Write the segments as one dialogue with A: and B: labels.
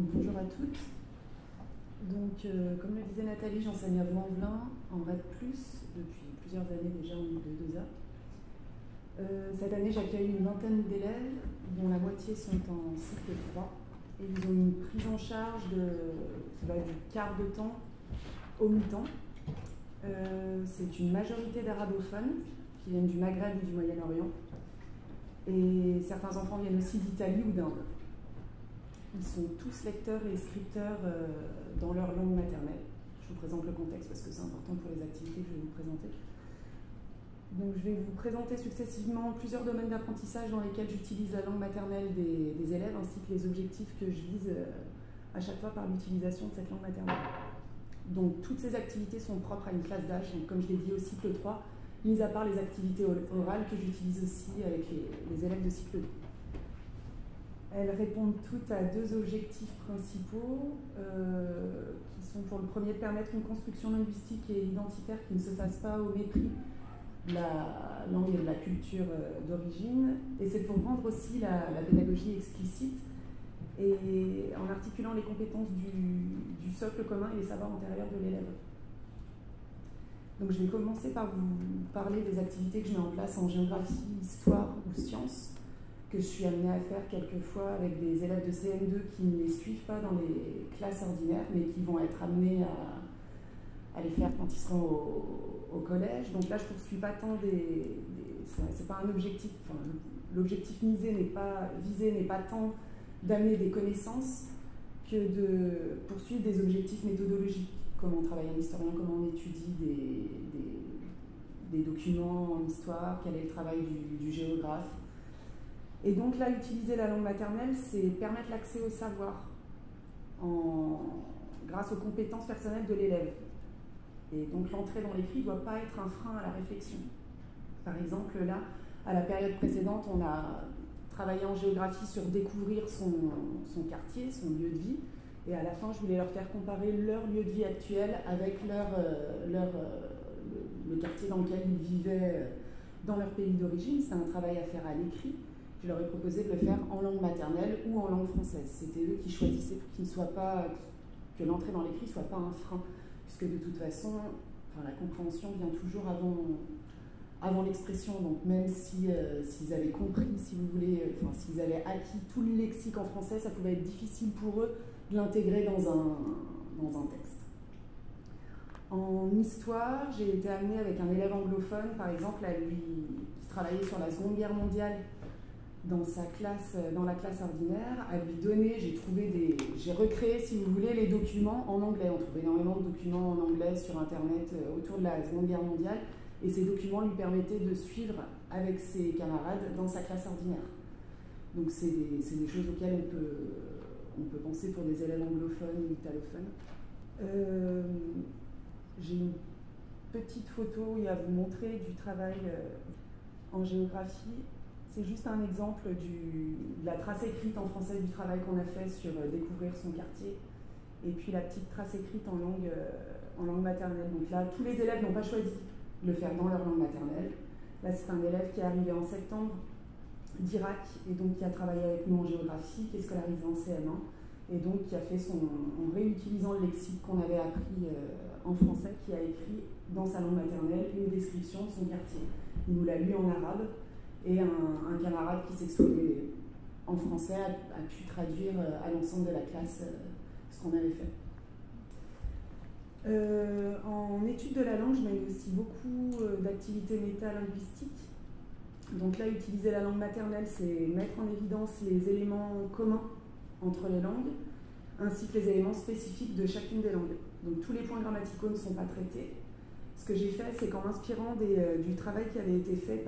A: Bonjour à toutes. Donc, comme le disait Nathalie, j'enseigne à Vaux-en-Velin en RED+, depuis plusieurs années déjà en I2A. Cette année, j'accueille une vingtaine d'élèves, dont la moitié sont en cycle 3. Et ils ont une prise en charge qui va du quart de temps au mi-temps. C'est une majorité d'arabophones qui viennent du Maghreb ou du Moyen-Orient. Et certains enfants viennent aussi d'Italie ou d'Inde. Ils sont tous lecteurs et scripteurs dans leur langue maternelle. Je vous présente le contexte parce que c'est important pour les activités que je vais vous présenter. Donc, je vais vous présenter successivement plusieurs domaines d'apprentissage dans lesquels j'utilise la langue maternelle des élèves ainsi que les objectifs que je vise à chaque fois par l'utilisation de cette langue maternelle. Donc, toutes ces activités sont propres à une classe d'âge, comme je l'ai dit au cycle 3, mis à part les activités orales que j'utilise aussi avec les élèves de cycle 2. Elles répondent toutes à deux objectifs principaux qui sont pour le premier de permettre une construction linguistique et identitaire qui ne se fasse pas au mépris de la langue et de la culture d'origine, et c'est pour rendre aussi la pédagogie explicite et en articulant les compétences du socle commun et les savoirs antérieurs de l'élève. Donc je vais commencer par vous parler des activités que je mets en place en géographie, histoire ou sciences, que je suis amenée à faire quelquefois avec des élèves de CM2 qui ne les suivent pas dans les classes ordinaires, mais qui vont être amenés à les faire quand ils seront au collège. Donc là, je ne poursuis pas tant c'est pas un objectif, enfin, l'objectif visé n'est pas tant d'amener des connaissances que de poursuivre des objectifs méthodologiques. Comment on travaille en historien, comment on étudie des documents en histoire, quel est le travail du géographe. Et donc là, utiliser la langue maternelle, c'est permettre l'accès au savoir grâce aux compétences personnelles de l'élève. Et donc l'entrée dans l'écrit ne doit pas être un frein à la réflexion. Par exemple, là, à la période précédente, on a travaillé en géographie sur découvrir son quartier, son lieu de vie. Et à la fin, je voulais leur faire comparer leur lieu de vie actuel avec le quartier dans lequel ils vivaient dans leur pays d'origine. C'est un travail à faire à l'écrit. Je leur ai proposé de le faire en langue maternelle ou en langue française. C'était eux qui choisissaient pour que l'entrée dans l'écrit ne soit pas un frein. Puisque de toute façon, la compréhension vient toujours avant l'expression. Donc même s'ils avaient compris, si vous voulez, s'ils avaient acquis tout le lexique en français, ça pouvait être difficile pour eux de l'intégrer dans un texte. En histoire, j'ai été amenée avec un élève anglophone, par exemple, qui travaillait sur la Seconde Guerre mondiale dans la classe ordinaire, à lui donner, j'ai recréé, si vous voulez, les documents en anglais. On trouve énormément de documents en anglais sur Internet autour de la Seconde Guerre mondiale, et ces documents lui permettaient de suivre avec ses camarades dans sa classe ordinaire. Donc c'est des choses auxquelles on peut penser pour des élèves anglophones ou italophones. J'ai une petite photo à vous montrer du travail en géographie. C'est juste un exemple de la trace écrite en français du travail qu'on a fait sur découvrir son quartier, et puis la petite trace écrite en langue maternelle. Donc là, tous les élèves n'ont pas choisi de le faire dans leur langue maternelle. Là, c'est un élève qui est arrivé en septembre d'Irak, et donc qui a travaillé avec nous en géographie, qui est scolarisé en CM1, et donc qui a fait en réutilisant le lexique qu'on avait appris en français, qui a écrit dans sa langue maternelle une description de son quartier. Il nous l'a lu en arabe, et un camarade qui s'exprimait en français a pu traduire à l'ensemble de la classe ce qu'on avait fait. En étude de la langue, je mène aussi beaucoup d'activités métalinguistiques. Donc là, utiliser la langue maternelle, c'est mettre en évidence les éléments communs entre les langues, ainsi que les éléments spécifiques de chacune des langues. Donc tous les points grammaticaux ne sont pas traités. Ce que j'ai fait, c'est qu'en m'inspirant du travail qui avait été fait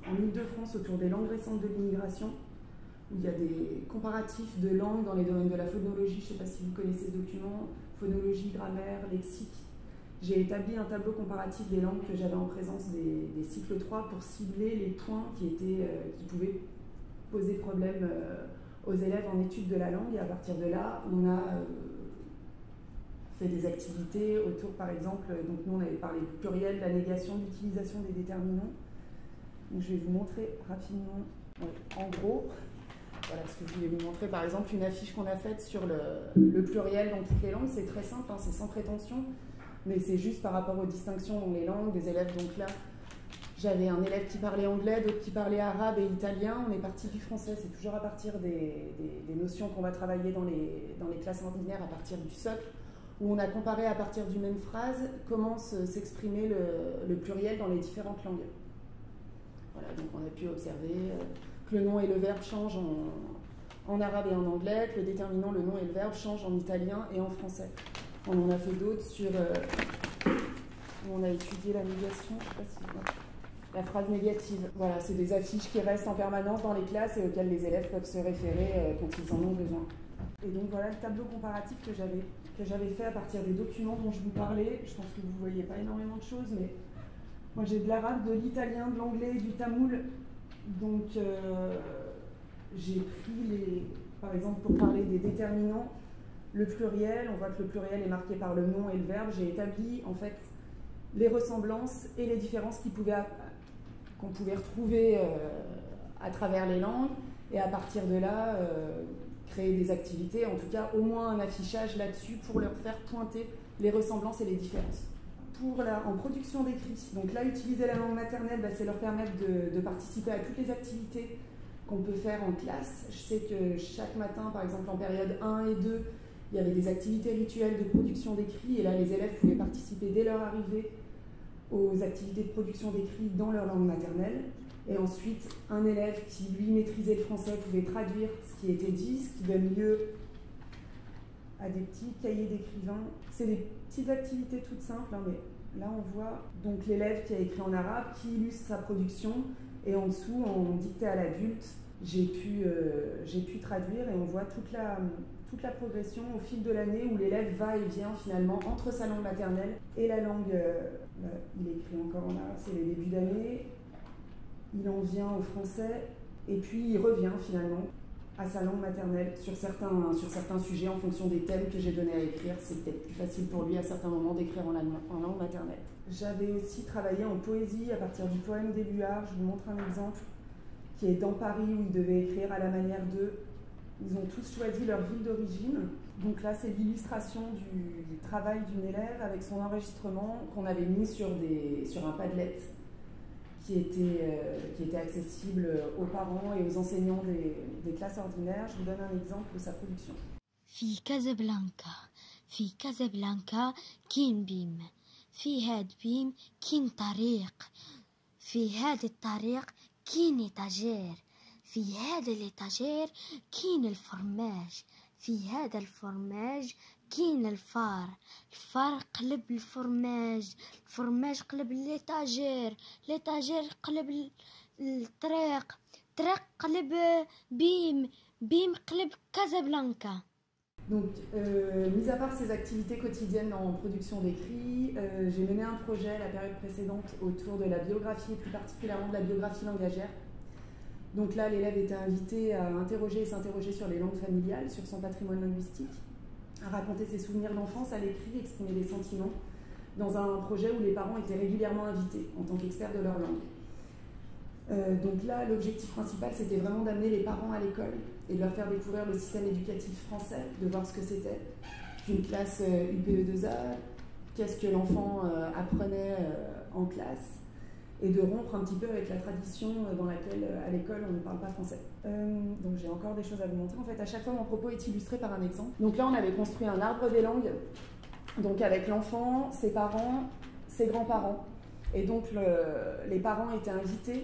A: en Île-de-France autour des langues récentes de l'immigration, où il y a des comparatifs de langues dans les domaines de la phonologie, je ne sais pas si vous connaissez ce document, phonologie, grammaire, lexique. J'ai établi un tableau comparatif des langues que j'avais en présence des cycles 3 pour cibler les points qui pouvaient poser problème aux élèves en étude de la langue, et à partir de là, on a fait des activités autour, par exemple, donc nous on avait parlé du pluriel, de la négation, de l'utilisation des déterminants. Donc, je vais vous montrer rapidement. En gros, voilà ce que je voulais vous montrer. Par exemple, une affiche qu'on a faite sur le pluriel dans toutes les langues, c'est très simple, hein, c'est sans prétention, mais c'est juste par rapport aux distinctions dans les langues des élèves. Donc là, j'avais un élève qui parlait anglais, d'autres qui parlaient arabe et italien. On est parti du français, c'est toujours à partir des notions qu'on va travailler dans les classes ordinaires, à partir du socle, où on a comparé à partir d'une même phrase comment s'exprimait le pluriel dans les différentes langues. Voilà, donc on a pu observer que le nom et le verbe changent en arabe et en anglais, que le déterminant, le nom et le verbe changent en italien et en français. On en a fait d'autres sur... où on a étudié la négation, je sais pas si... La phrase négative. Voilà, c'est des affiches qui restent en permanence dans les classes et auxquelles les élèves peuvent se référer quand ils en ont besoin. Et donc voilà le tableau comparatif que j'avais fait à partir des documents dont je vous parlais. Je pense que vous ne voyez pas énormément de choses, mais moi j'ai de l'arabe, de l'italien, de l'anglais, du tamoul. Donc j'ai pris par exemple pour parler des déterminants, le pluriel, on voit que le pluriel est marqué par le nom et le verbe. J'ai établi en fait les ressemblances et les différences qu'on pouvait retrouver à travers les langues, et à partir de là, créer des activités, en tout cas au moins un affichage là-dessus pour leur faire pointer les ressemblances et les différences. En production d'écrit, donc là, utiliser la langue maternelle, c'est leur permettre de participer à toutes les activités qu'on peut faire en classe. Je sais que chaque matin, par exemple en période 1 et 2, il y avait des activités rituelles de production d'écrit, et là les élèves pouvaient participer dès leur arrivée aux activités de production d'écrit dans leur langue maternelle. Et ensuite, un élève qui, lui, maîtrisait le français pouvait traduire ce qui était dit, ce qui donne lieu à des petits cahiers d'écrivain. C'est des petites activités toutes simples, hein, mais là on voit donc l'élève qui a écrit en arabe, qui illustre sa production, et en dessous, en dictée à l'adulte, j'ai pu traduire, et on voit toute la progression au fil de l'année où l'élève va et vient finalement entre sa langue maternelle et la langue, il est écrit encore en arabe, c'est les débuts d'année, il en vient au français et puis il revient finalement à sa langue maternelle sur certains sujets en fonction des thèmes que j'ai donné à écrire. C'est peut-être plus facile pour lui à certains moments d'écrire en langue maternelle. J'avais aussi travaillé en poésie à partir du poème d'Éluard. Je vous montre un exemple qui est dans Paris où ils devaient écrire à la manière d'eux. Ils ont tous choisi leur ville d'origine. Donc là, c'est l'illustration du travail d'une élève avec son enregistrement qu'on avait mis sur un Padlet qui était accessible aux parents et aux enseignants des classes ordinaires. Je vous donne un exemple de sa production.
B: في كازابلانكا كاين بيم في هاد بيم كاين طريق في هذا الطريق كاين إيطاجير في هذا الإيطاجير كاين الفرماج في هذا الفرماج كاين الفار قلب الفرماج قلب ليطاجير قلب الطريق قلب بيم قلب كازابلانكا.
A: Donc, mis à part ces activités quotidiennes en production d'écrit, j'ai mené un projet la période précédente autour de la biographie, et plus particulièrement de la biographie langagière. Donc là, l'élève était invité à interroger et s'interroger sur les langues familiales, sur son patrimoine linguistique, à raconter ses souvenirs d'enfance à l'écrit, exprimer des sentiments, dans un projet où les parents étaient régulièrement invités en tant qu'experts de leur langue. Donc là, l'objectif principal, c'était vraiment d'amener les parents à l'école et de leur faire découvrir le système éducatif français, de voir ce que c'était qu'une classe UPE2A, qu'est-ce que l'enfant apprenait en classe, et de rompre un petit peu avec la tradition dans laquelle, à l'école, on ne parle pas français. Donc j'ai encore des choses à vous montrer. En fait, à chaque fois, mon propos est illustré par un exemple. Donc là, on avait construit un arbre des langues, donc avec l'enfant, ses parents, ses grands-parents. Et donc, les parents étaient invités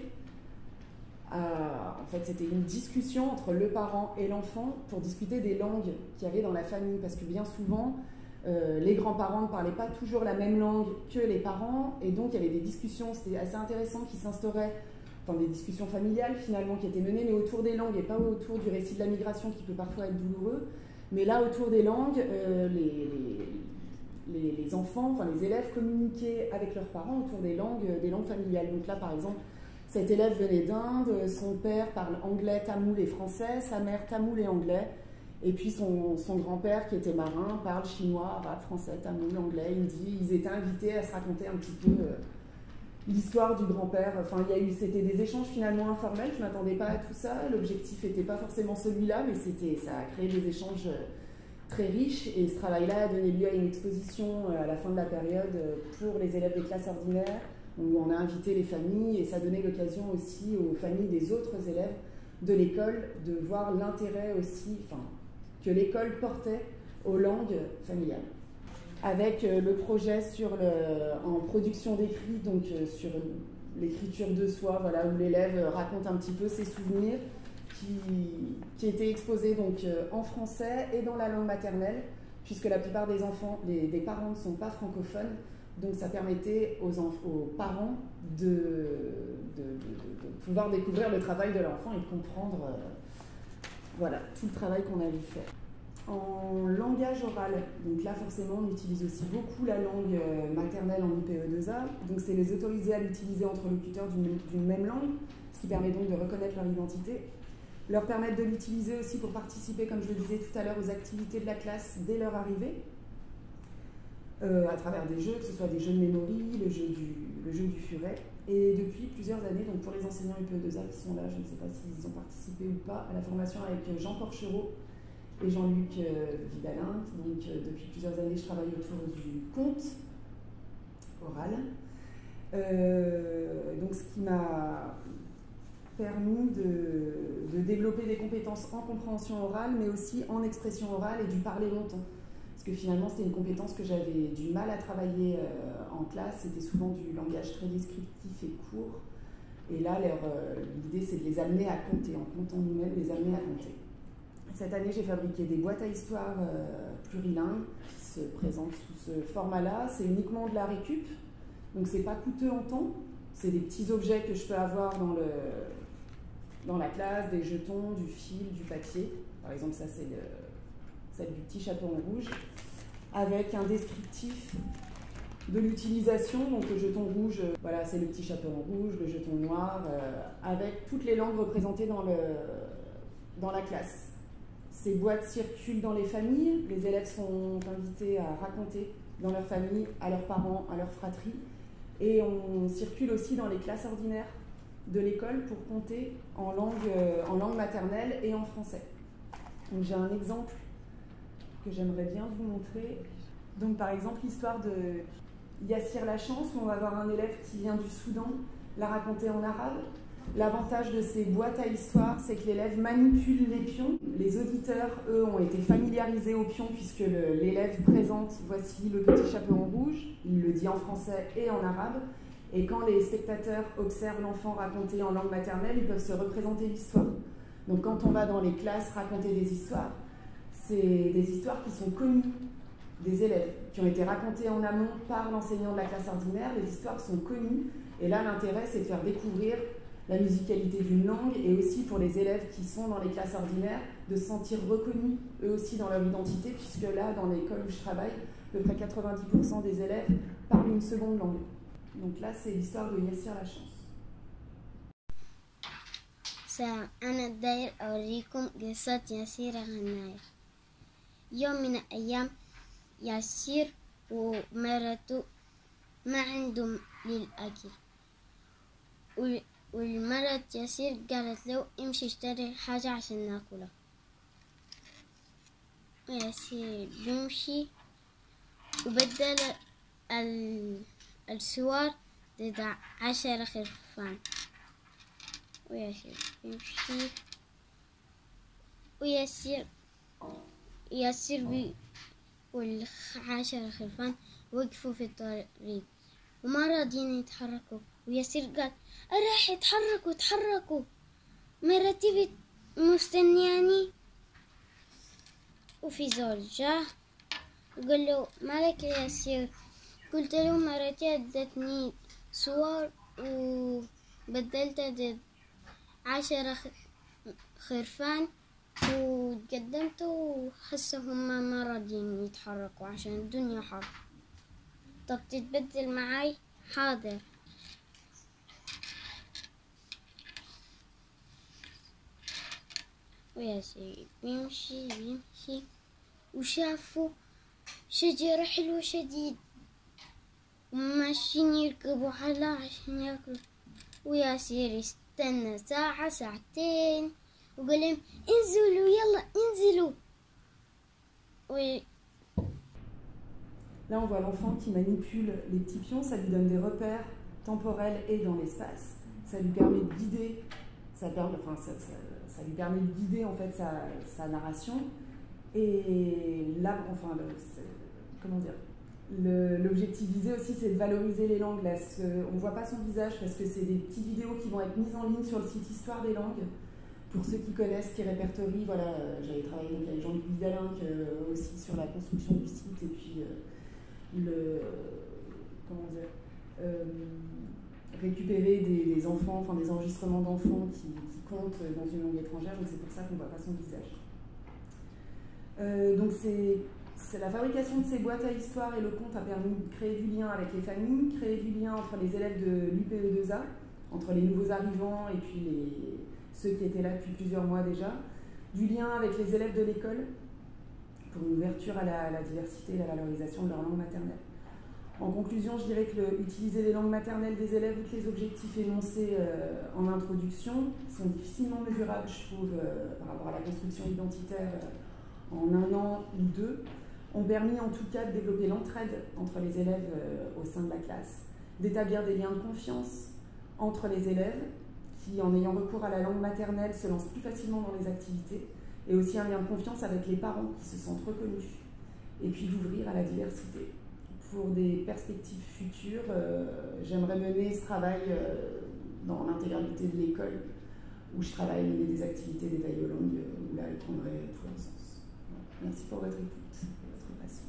A: en fait, c'était une discussion entre le parent et l'enfant pour discuter des langues qu'il y avait dans la famille, parce que bien souvent, les grands-parents ne parlaient pas toujours la même langue que les parents, et donc il y avait des discussions, c'était assez intéressant, qui s'instauraient, enfin des discussions familiales finalement, qui étaient menées, mais autour des langues et pas autour du récit de la migration qui peut parfois être douloureux, mais là autour des langues, les enfants, enfin les élèves communiquaient avec leurs parents autour des langues familiales. Donc là par exemple, cet élève venait d'Inde, son père parle anglais, tamoul et français, sa mère tamoul et anglais, et puis son grand-père qui était marin parle chinois, arabe, français, tamoul, anglais, hindi. Ils étaient invités à se raconter un petit peu l'histoire du grand-père. Enfin, c'était des échanges finalement informels, je ne m'attendais pas à tout ça. L'objectif n'était pas forcément celui-là, mais ça a créé des échanges très riches. Et ce travail-là a donné lieu à une exposition à la fin de la période pour les élèves des classes ordinaires, où on a invité les familles, et ça donnait l'occasion aussi aux familles des autres élèves de l'école de voir l'intérêt aussi, que l'école portait aux langues familiales. Avec le projet en production d'écrit, donc sur l'écriture de soi, voilà, où l'élève raconte un petit peu ses souvenirs, qui étaient exposés donc, en français et dans la langue maternelle, puisque la plupart des enfants, des parents ne sont pas francophones, donc ça permettait aux parents de pouvoir découvrir le travail de l'enfant et de comprendre voilà, tout le travail qu'on avait fait. En langage oral, donc là forcément on utilise aussi beaucoup la langue maternelle en IPE2A, donc c'est les autoriser à l'utiliser entre locuteurs d'une même langue, ce qui permet donc de reconnaître leur identité, leur permettre de l'utiliser aussi pour participer, comme je le disais tout à l'heure, aux activités de la classe dès leur arrivée, à travers des jeux, que ce soit des jeux de mémoire, le jeu du furet, et depuis plusieurs années, donc pour les enseignants IPE2A qui sont là, je ne sais pas s'ils ont participé ou pas, à la formation avec Jean Porchereau et Jean-Luc Vidalin. Donc depuis plusieurs années, je travaille autour du conte oral. Donc ce qui m'a permis de développer des compétences en compréhension orale, mais aussi en expression orale et du parler longtemps. Parce que finalement, c'était une compétence que j'avais du mal à travailler en classe. C'était souvent du langage très descriptif et court. Et là, l'idée, c'est de les amener à compter, en comptant nous-mêmes, les amener à compter. Cette année, j'ai fabriqué des boîtes à histoire plurilingues qui se présentent sous ce format-là. C'est uniquement de la récup, donc c'est pas coûteux en temps. C'est des petits objets que je peux avoir dans la classe, des jetons, du fil, du papier. Par exemple, ça c'est celle du petit chaperon rouge, avec un descriptif de l'utilisation. Donc le jeton rouge, voilà, c'est le petit chaperon rouge, le jeton noir, avec toutes les langues représentées dans la classe. Ces boîtes circulent dans les familles, les élèves sont invités à raconter dans leur famille, à leurs parents, à leur fratrie, et on circule aussi dans les classes ordinaires de l'école pour compter en langue maternelle et en français. Donc j'ai un exemple que j'aimerais bien vous montrer. Donc par exemple l'histoire de Yassir Lachance, où on va avoir un élève qui vient du Soudan la raconter en arabe. L'avantage de ces boîtes à histoire, c'est que l'élève manipule les pions. Les auditeurs, eux, ont été familiarisés aux pions puisque l'élève présente « Voici le petit chaperon rouge ». Il le dit en français et en arabe. Et quand les spectateurs observent l'enfant raconter en langue maternelle, ils peuvent se représenter l'histoire. Donc quand on va dans les classes raconter des histoires, c'est des histoires qui sont connues des élèves, qui ont été racontées en amont par l'enseignant de la classe ordinaire. Les histoires sont connues. Et là, l'intérêt, c'est de faire découvrir la musicalité d'une langue, et aussi pour les élèves qui sont dans les classes ordinaires, de se sentir reconnus eux aussi dans leur identité, puisque là, dans l'école où je travaille, à peu près 90% des élèves parlent une seconde langue. Donc là, c'est l'histoire de Yassir Lachance.
B: أنا داير أوريكم قصة ياسير غناية. يوم من الأيام ياسير ومرته ما عندهم للأكل، والمرة ياسير قالت له امشي اشتري حاجة عشان ناكلها. ياسير بيمشي وبدل السوار ضد 10 خرفان، وياسير بيمشي وياسير وال10 خرفان وقفوا في الطريق وما راضيين يتحركوا. وياسير قال راح اتحركوا مرتي مستنياني. وفي زول جاء وقال له مالك يا ياسير؟ قلت له مرتي ادتني صور وبدلت 10 خرفان وتقدمت، وهسه هم ما راضيين يتحركوا عشان الدنيا حر. طب تتبدل معاي؟ حاضر. وياسير بيمشي وشافوا شجرة حلوة شديد، وماشيين يركبوا حلا عشان ياكلوا وياسير يستنى ساعة ساعتين وقال لهم انزلوا يلا انزلوا.
A: Là, on voit l'enfant qui manipule les petits pions, ça lui donne des repères temporels et dans l'espace. Ça lui permet de guider, ça lui permet de guider en fait sa narration. Et là, enfin, comment dire, l'objectif visé aussi, c'est de valoriser les langues. Là, on ne voit pas son visage parce que c'est des petites vidéos qui vont être mises en ligne sur le site Histoire des langues. Pour ceux qui connaissent, qui répertorient, voilà, j'avais travaillé donc avec Jean-Luc Vidalin aussi sur la construction du site et puis récupérer des enfants, enfin des enregistrements d'enfants qui comptent dans une langue étrangère, donc c'est pour ça qu'on ne voit pas son visage. Donc c'est la fabrication de ces boîtes à histoire et le conte a permis de créer du lien avec les familles, créer du lien entre les élèves de l'UPE2A, entre les nouveaux arrivants et puis ceux qui étaient là depuis plusieurs mois déjà, du lien avec les élèves de l'école pour une ouverture à la diversité et la valorisation de leur langue maternelle. En conclusion, je dirais que utiliser les langues maternelles des élèves ou que les objectifs énoncés en introduction sont difficilement mesurables, je trouve, par rapport à la construction identitaire en 1 an ou 2, ont permis en tout cas de développer l'entraide entre les élèves au sein de la classe, d'établir des liens de confiance entre les élèves qui, en ayant recours à la langue maternelle, se lancent plus facilement dans les activités, et aussi un lien de confiance avec les parents qui se sentent reconnus, et puis d'ouvrir à la diversité. Pour des perspectives futures, j'aimerais mener ce travail dans l'intégralité de l'école, où je travaille, mener des activités d'éveil aux langues, où là, elles prendraient tout leur sens. Voilà. Merci pour votre écoute et votre passion.